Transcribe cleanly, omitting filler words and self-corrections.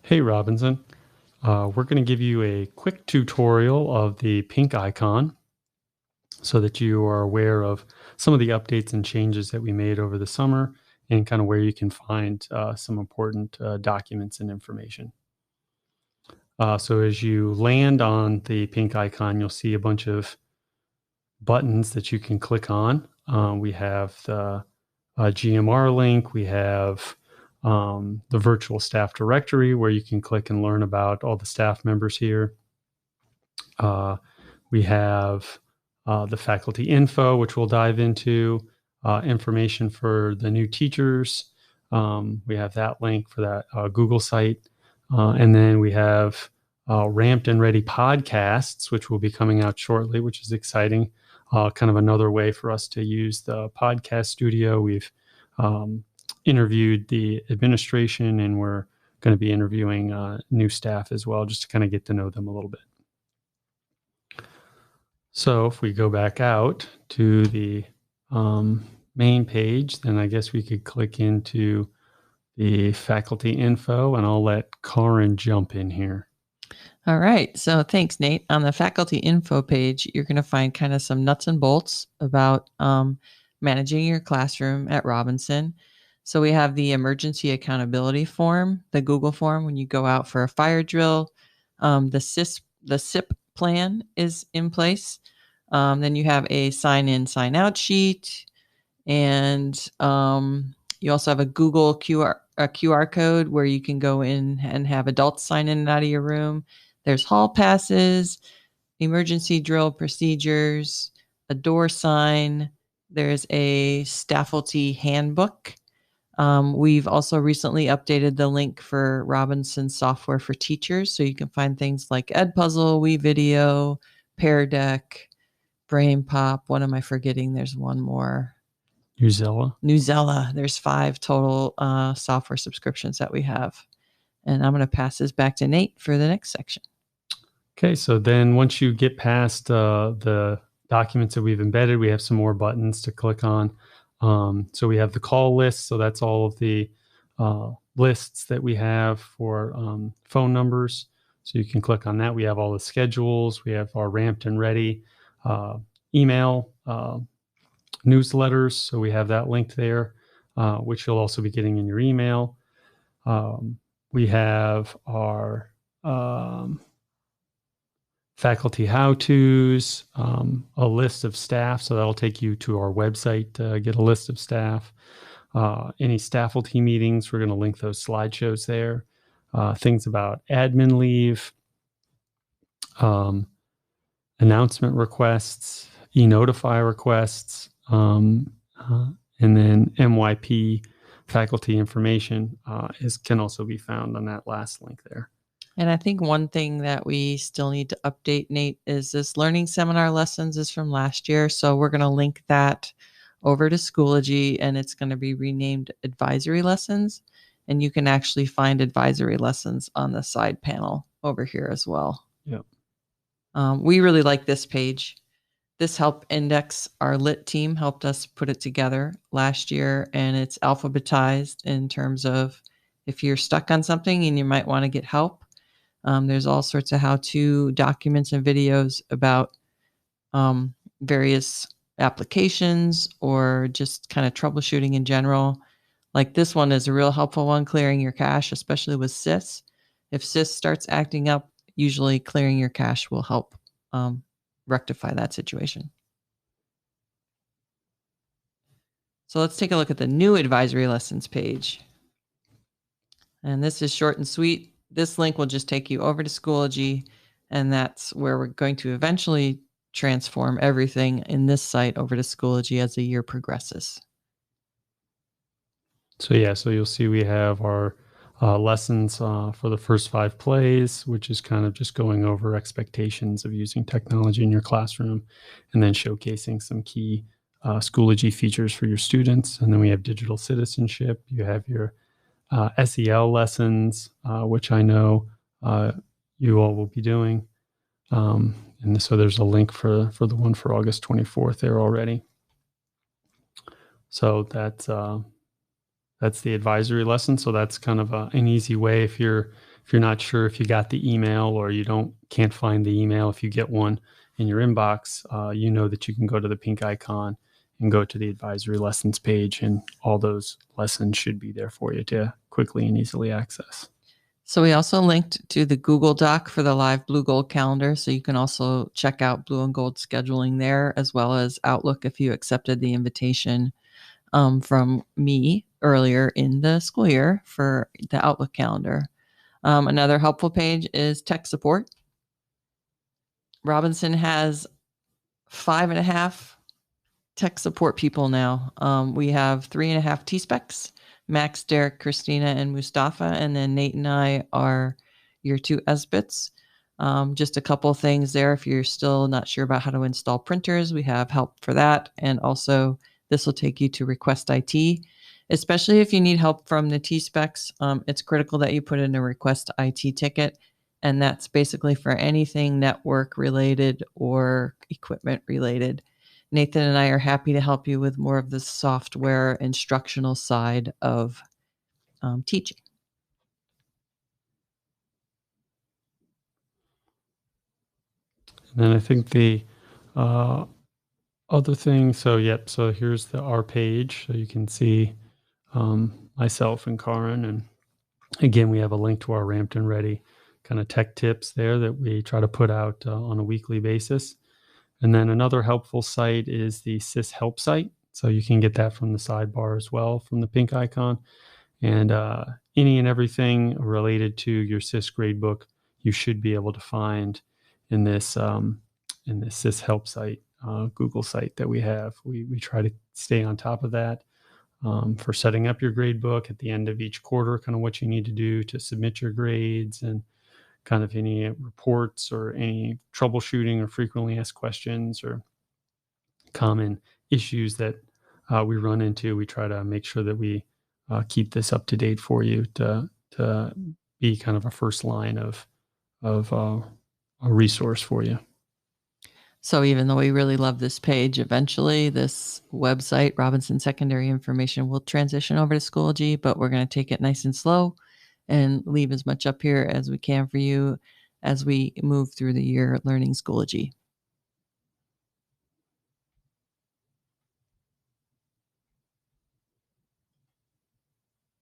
Hey Robinson, we're going to give you a quick tutorial of the pink icon so that you are aware of some of the updates and changes that we made over the summer and kind of where you can find some important documents and information. So as you land on the pink icon, you'll see a bunch of buttons that you can click on. We have the GMR link, we have the virtual staff directory where you can click and learn about all the staff members here. We have the faculty info, which we'll dive into, information for the new teachers. We have that link for that Google site. And then we have Ramped and Ready podcasts, which will be coming out shortly, which is exciting. Kind of another way for us to use the podcast studio. We've interviewed the administration, and we're going to be interviewing new staff as well, just to kind of get to know them a little bit. So if we go back out to the main page, then I guess we could click into the faculty info, and I'll let Karin jump in here. All right. So thanks, Nate. On the faculty info page, you're going to find kind of some nuts and bolts about managing your classroom at Robinson. So we have the emergency accountability form, the Google form when you go out for a fire drill. The SIP plan is in place. Then you have a sign in, sign out sheet. And you also have a Google QR code where you can go in and have adults sign in and out of your room. There's hall passes, emergency drill procedures, a door sign. There's a staffalty handbook. We've also recently updated the link for Robinson software for teachers. So you can find things like Edpuzzle, WeVideo, Pear Deck, Brain Pop. What am I forgetting? There's one more. Newsella. There's 5 total software subscriptions that we have. And I'm going to pass this back to Nate for the next section. Okay, so then once you get past the documents that we've embedded, we have some more buttons to click on. So we have the call list. So that's all of the lists that we have for phone numbers. So you can click on that. We have all the schedules. We have our Ramped and Ready email newsletters. So we have that linked there, which you'll also be getting in your email. We have our faculty how-tos, a list of staff. So that'll take you to our website to get a list of staff. Any staffalty meetings, we're going to link those slideshows there. Things about admin leave, announcement requests, e-notify requests, and then MYP faculty information can also be found on that last link there. And I think one thing that we still need to update, Nate, is this learning seminar lessons is from last year. So we're going to link that over to Schoology, and it's going to be renamed advisory lessons. And you can actually find advisory lessons on the side panel over here as well. Yep. We really like this page. This help index, our lit team helped us put it together last year, and it's alphabetized in terms of if you're stuck on something and you might want to get help. There's all sorts of how-to documents and videos about various applications or just kind of troubleshooting in general. Like this one is a real helpful one, clearing your cache, especially with SIS. If SIS starts acting up, usually clearing your cache will help rectify that situation. So let's take a look at the new advisory lessons page. And this is short and sweet. This link will just take you over to Schoology, and that's where we're going to eventually transform everything in this site over to Schoology as the year progresses. So yeah, so you'll see we have our lessons for the first 5 plays, which is kind of just going over expectations of using technology in your classroom, and then showcasing some key Schoology features for your students. And then we have digital citizenship. You have your SEL lessons, which I know you all will be doing. And so there's a link for the one for August 24th there already. So that's the advisory lesson. So that's kind of an easy way if you're if you're not sure if you got the email or you can't find the email, if you get one in your inbox, you know that you can go to the pink icon and go to the advisory lessons page, and all those lessons should be there for you to quickly and easily access. So we also linked to the Google Doc for the live Blue Gold calendar. So you can also check out Blue and Gold scheduling there, as well as Outlook if you accepted the invitation from me earlier in the school year for the Outlook calendar. Another helpful page is tech support. Robinson has 5.5 tech support people now. We have 3.5 T-Specs, Max, Derek, Christina, and Mustafa. And then Nate and I are your 2 SBITs. Just a couple things there. If you're still not sure about how to install printers, we have help for that. And also, this will take you to Request IT, especially if you need help from the T-Specs. It's critical that you put in a Request IT ticket. And that's basically for anything network related or equipment related. Nathan and I are happy to help you with more of the software instructional side of teaching. And then I think the other thing, so here's our page. So you can see myself and Karin. And again, we have a link to our Rampton Ready kind of tech tips there that we try to put out on a weekly basis. And then another helpful site is the SIS help site. So you can get that from the sidebar as well, from the pink icon. And any and everything related to your SIS gradebook, you should be able to find in this SIS help site, Google site that we have. We try to stay on top of that for setting up your gradebook at the end of each quarter, kind of what you need to do to submit your grades, and kind of any reports or any troubleshooting or frequently asked questions or common issues that we run into. We try to make sure that we keep this up to date for you to be kind of a first line of a resource for you. So even though we really love this page, eventually this website, Robinson Secondary Information, will transition over to Schoology, but we're going to take it nice and slow and leave as much up here as we can for you as we move through the year learning Schoology.